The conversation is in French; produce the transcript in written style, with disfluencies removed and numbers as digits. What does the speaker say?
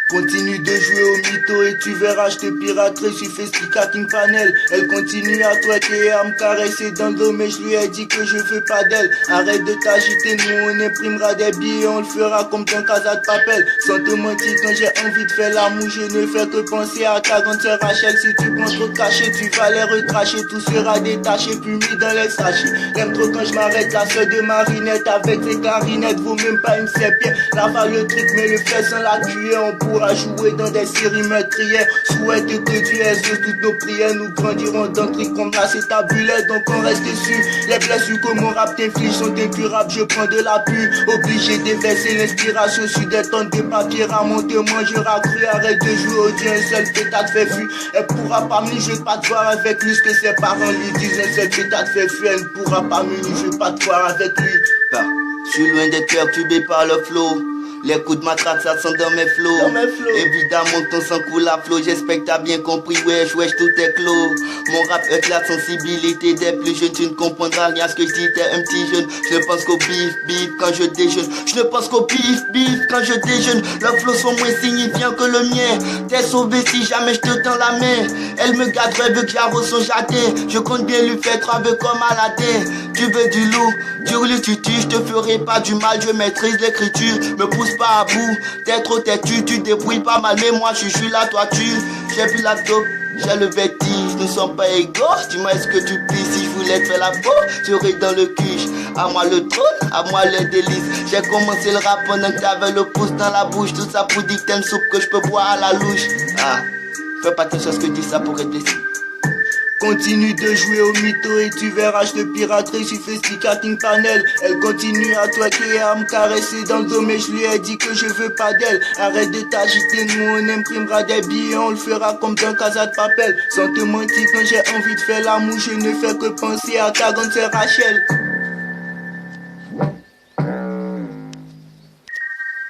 Continue de jouer au mytho et tu verras, je te piraterai sur Festica King Panel. Elle continue à twerker et à me caresser dans le dos, mais je lui ai dit que je veux pas d'elle. Arrête de t'agiter, nous on imprimera des billets, on le fera comme dans Casa de Papel. Sans te mentir, quand j'ai envie de faire l'amour, je ne fais que penser à ta grande sœur Rachel. Si tu prends trop de cachets, tu vas les recracher, tout sera détaché puis mis dans les sachets. J'aime trop quand je m'arrête, la sœur de Marinette avec ses clarinettes, vaut même pas une serpillère. Lave le truc, mais le fait sans la cuillère, on pourra jouer dans des séries meurtrières. Souhaite que Dieu exauce toutes nos prières. Nous grandirons dans le truc comme là c'est tabulaire. Donc on reste dessus. Les blessures que mon rap t'inflige sont incurables. Je prends de la pue, obligé d'éverser l'inspiration sur des tonnes de papier à monter. Moi je raccru, arrête de jouer au Dieu. Un seul pétard te fait fuir. Elle pourra pas me je veux pas te voir avec lui. Ce que ses parents lui disent, un seul pétard te fait fuir. Elle ne pourra pas me je veux pas te voir avec lui. Je suis loin d'être perturbé par le flow. Les coups de matraque ça sent dans mes flots. Évidemment ton sang coule à flot. J'espère que t'as bien compris, wesh tout est clos. Mon rap heurte la sensibilité des plus jeunes. Tu ne comprendras rien à ce que je dis, t'es un petit jeune. Je ne pense qu'au bif quand je déjeune. Je ne pense qu'au bif quand je déjeune. Leurs flots sont moins signifiants que le mien. T'es sauvé si jamais je te tends la main. Elle me garderait, veut que j'arrose son jardin. Je compte bien lui faire travailler comme Aladdin. Tu veux du loup, tu je te ferai pas du mal. Je maîtrise l'écriture, me pousse pas à bout. T'es trop têtu, tu débrouilles pas mal. Mais moi je suis là, toi tu. J'ai plus la dope, j'ai le vertige. Nous sommes pas égaux, dis-moi est-ce que tu plies. Si je voulais te faire la peau, tu aurais dans le cul. À moi le trône, à moi les délices. J'ai commencé le rap pendant que t'avais le pouce dans la bouche. Tout ça pour dire que t'aimes soupe que je peux boire à la louche. Ah, fais pas attention à ce que dis, ça pourrait te blesser. Continue de jouer au mytho et tu verras, je te piraterai sur Festica King Panel. Elle continue à twerker et à me caresser dans le dos, mais je lui ai dit que je veux pas d'elle. Arrête de t'agiter, nous on imprimera des billets, on le fera comme dans Casa de Papel. Sans te mentir, quand j'ai envie de faire l'amour, je ne fais que penser à ta grande sœur Rachel.